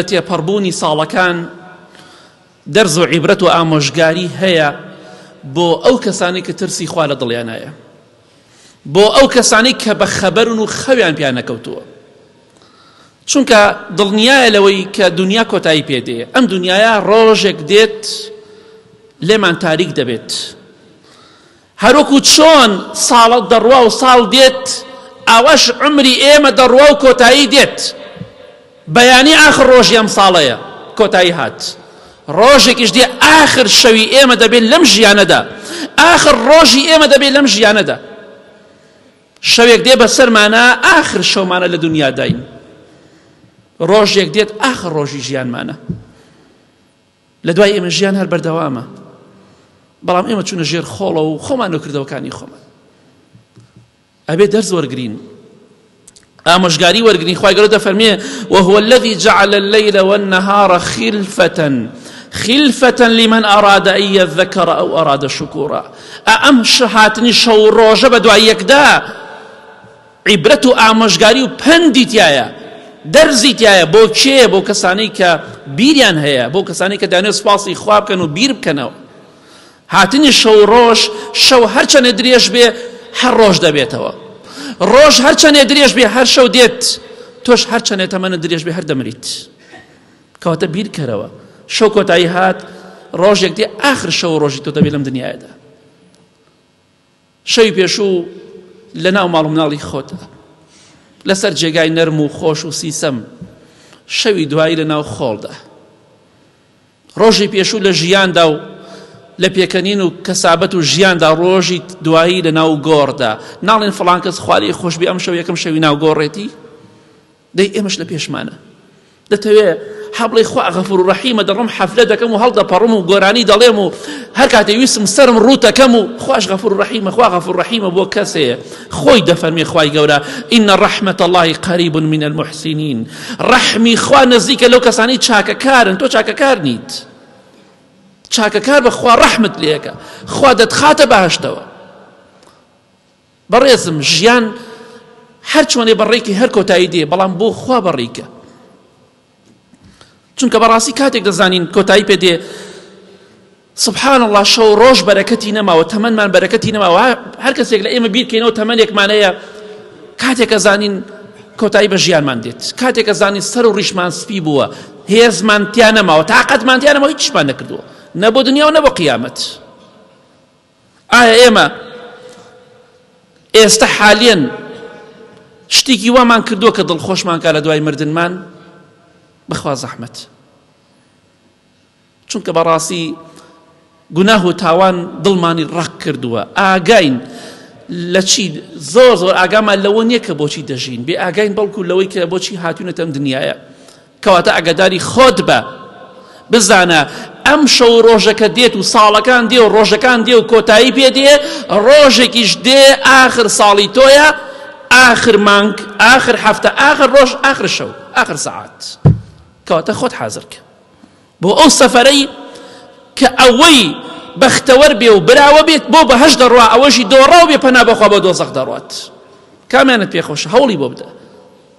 تێپەڕبوونی ساڵەکان دەرز و عیبرەت و ئامۆژگاری هەیە بۆ ئەو کەسانی کە ترسی خوا لە دڵیانایە، بۆ ئەو کەسانی کە بە خەبەرن و خەویان پیان نەکەوتووە. چونکە دڵنیایە لەوەی کە دنیا کۆتایی پێدێ، ئەم دنیاە ڕۆژێک دێت لێمان تاریک دەبێت، هەروەکو چۆن ساڵە دەڕوا و ساڵ دێت ئەوەش عمری ئێمە دەڕوا و کۆتایی دێت. بەیانی ئاخر ڕۆژی ئەم ساڵەیە کۆتایی هات، ڕۆژێکیش دێ ئاخر شەوی ئێمە دەبێت لەم ژیانەدا، ئاخر ڕۆژی ئێمە دەبێت لەم ژیانەدا. شەوێک دێ بەسەرمانە ئاخر شەومانە لە دنیا داین، ڕۆژێک دێت ئاخر ڕۆژی ژیانمانە. لە دوای ئێمە ژیان هەر بەردەوامە، بەڵام ئێمە چوونە ژێر خۆڵە و خۆمان نەکردەوەکانی خۆمان. ئەبێ دەرز وەرگرین، ئامۆژگاری وەرگرین. خوای گەورە دەفەرمێ وهو الذي جعل الليل والنهار خلفة لمن أراد أن يذكر أو أراد شكورا. ئەم هاتنی شەو ڕۆژە بە دوای یەکدا عیبرەت و ئامۆژگاری و پەندی تایە، دەرزی تایە بۆ کێ؟ بۆ کەسانی کە بیریان هەیە، بۆ کەسانی کە دەیانێت سوپاسی خوا بکەن و بیر بکەنەوە. هاتنی شەو ڕۆژ، شەو هەرچەندە درێژ بێ هەر ڕۆژ دەبێتەوە، ڕۆژ هەرچەندێ درێژ بێ هەر شەو دێت، تۆش هەرچەندێ تەمەنە درێژ بێ هەر دەمریت. کەواتە بیر کەرەوە، شەو کۆتایی هات، ڕۆژێک دێ ئاخر شەو ڕۆژی تۆ دەبێت لەم دنیاەدا. شەوی پێشوو لە ناو ماڵ و مناڵی خۆتە، لەسەر جێگای نەرم و خۆش و سیسەم، شەوی دوایی لە ناو خۆڵدا. ڕۆژی پێشوو لە ژیاندا و لە پێکەنین و کەسابەت و ژیاندا، ڕۆژی دوایی لە ناو گۆڕدا. ناڵێن فڵان کەس خوالی خۆشبی ئەم شەو یەکەم شەوی ناو گۆڕێتی، دەی ئێمەش لە پێشمانە. دەتەوێ حەبڵی خوا غەفور و ڕەحیمە، دەڕۆم حەفلە دەکەم و هەڵدەپەڕم و گۆرانی دەڵێم و هەر کاتێ ویستم سەرم ڕووتەکەم و خواش غەفور و ڕەحیمە. خوا غەفور و ڕەحیمە بۆ کەسێ خۆی دەفەرمێ خوای گەورە ئین ڕەحمەت الله قەریب من المحسنین. ڕەحمی خوا نزیکە لەو کەسانی چاکەکارن، تۆ چاکەکار نیت. چاکەکار بە خوا ڕەحمت لێەکە، خوا دەتخاتە بەهەشتەوە. بەڕێزم ژیان هەر چۆنێ بەڕێکی هەر کۆتایی دێ، بەڵام بۆ خوا بەڕێکە. چونکە بەڕاستی کاتێک دەزانین کۆتایی پێدێ، سبحان الله، شەو ڕۆژ بەرەکەتی نەماوە، تەمەنمان بەرەکەتی نەماوە. هەر کەسێک لە ئێمە بیرکەینەوە تەمەنێکمانەیە، کاتێک ئەزانین کۆتایی بە ژیانمان دێت، کاتێک ئەزانین سەر و ڕیشمان سپی بووە، هێزمان تیا نەماوە، تاقەتمان تیا نەماوە، هیچمان نەکردووە، نە بۆ دنیا و نە بۆ قیامەت. ئایا ئێمە ئێستا حالیان شتێکی وامان کردووە کە دڵخۆشمان کا لە دوای مردنمان؟ بخوا زەحمەت. چونکە بەڕاستی گوناه و تاوان دڵمانی ڕق کردووە. ئاگاین لە چی؟ زۆر زۆر ئاگامان لەوە نییە کە بۆچی دەژین، بێ ئاگاین بەڵکو لەوەی کە بۆچی هاتوونەتە ئەم دنیاە. کەواتە ئاگاداری خۆت بە، بزانە ئەم شەو ڕۆژەکە دێت و ساڵەکان دێ و ڕۆژەکان دێ و کۆتایی پێ دێ، ڕۆژێکیش دێ ئاخر ساڵی تۆیە، ئاخر مانگ، ئاخر هەفتە، ئاخر ڕۆژ، ئاخر شەو، ئاخر سەعات. کەواتە خۆت حازر کە بۆ ئەو سەفەرەی کە ئەوەی بەختەوەر بێ و براوە بێت بۆ بەهەشت دەڕوا، ئەوەشی دۆڕا و بێ پەنا بەخوا بۆ دۆزەخ دەڕوات. کامیانت پێخۆشە هەوڵی بۆ بدە.